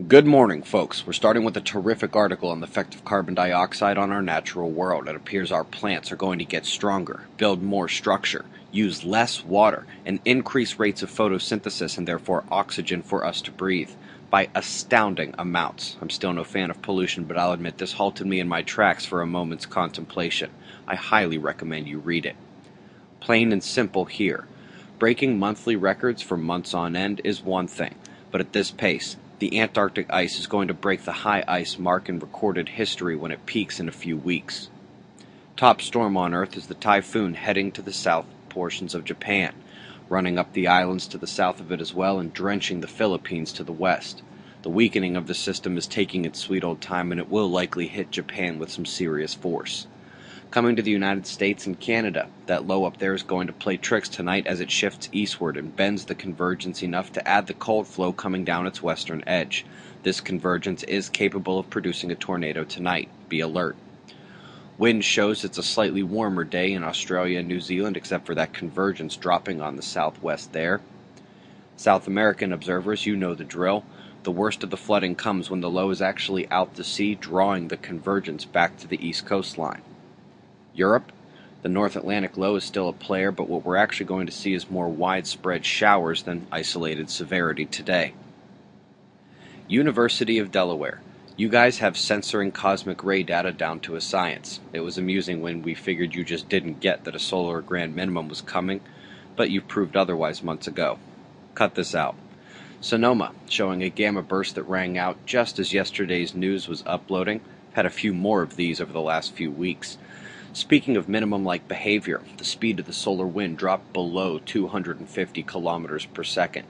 Good morning, folks. We're starting with a terrific article on the effect of carbon dioxide on our natural world. It appears our plants are going to get stronger, build more structure, use less water, and increase rates of photosynthesis and therefore oxygen for us to breathe by astounding amounts. I'm still no fan of pollution, but I'll admit this halted me in my tracks for a moment's contemplation. I highly recommend you read it. Plain and simple here. Breaking monthly records for months on end is one thing, but at this pace, the Antarctic ice is going to break the high ice mark in recorded history when it peaks in a few weeks. Top storm on Earth is the typhoon heading to the south portions of Japan, running up the islands to the south of it as well and drenching the Philippines to the west. The weakening of the system is taking its sweet old time, and it will likely hit Japan with some serious force. Coming to the United States and Canada, that low up there is going to play tricks tonight as it shifts eastward and bends the convergence enough to add the cold flow coming down its western edge. This convergence is capable of producing a tornado tonight. Be alert. Wind shows it's a slightly warmer day in Australia and New Zealand, except for that convergence dropping on the southwest there. South American observers, you know the drill. The worst of the flooding comes when the low is actually out to sea, drawing the convergence back to the east coastline. Europe, the North Atlantic low is still a player, but what we're actually going to see is more widespread showers than isolated severity today. University of Delaware. You guys have censoring cosmic ray data down to a science. It was amusing when we figured you just didn't get that a solar grand minimum was coming, but you proved otherwise months ago. Cut this out. Sonoma, showing a gamma burst that rang out just as yesterday's news was uploading. Had a few more of these over the last few weeks. Speaking of minimum-like behavior, the speed of the solar wind dropped below 250 kilometers per second.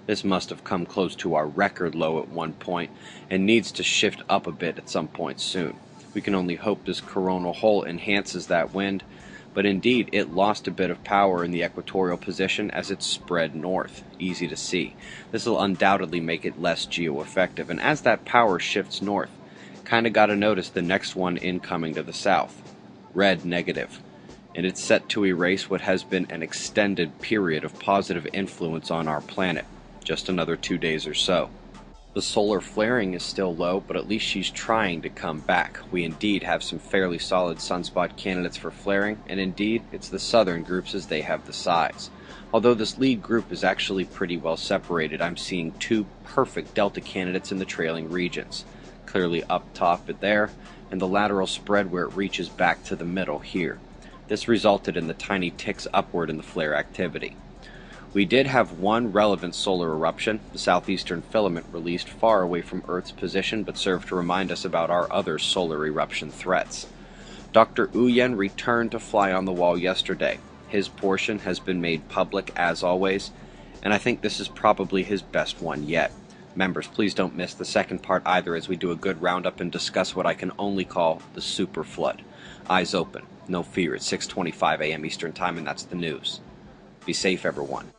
This must have come close to our record low at one point, and needs to shift up a bit at some point soon. We can only hope this coronal hole enhances that wind, but indeed it lost a bit of power in the equatorial position as it spread north. Easy to see. This will undoubtedly make it less geo-effective, and as that power shifts north, kinda gotta notice the next one incoming to the south. Red negative, and it's set to erase what has been an extended period of positive influence on our planet, just another 2 days or so. The solar flaring is still low, but at least she's trying to come back. We indeed have some fairly solid sunspot candidates for flaring, and indeed it's the southern groups as they have the size. Although this lead group is actually pretty well separated, I'm seeing two perfect delta candidates in the trailing regions. Clearly up top there, and the lateral spread where it reaches back to the middle here. This resulted in the tiny ticks upward in the flare activity. We did have one relevant solar eruption, the southeastern filament released far away from Earth's position, but served to remind us about our other solar eruption threats. Dr. Uyen returned to fly on the wall yesterday. His portion has been made public as always, and I think this is probably his best one yet. Members, please don't miss the second part either, as we do a good roundup and discuss what I can only call the super flood. Eyes open, no fear. It's 6:25 a.m. Eastern Time, and that's the news. Be safe, everyone.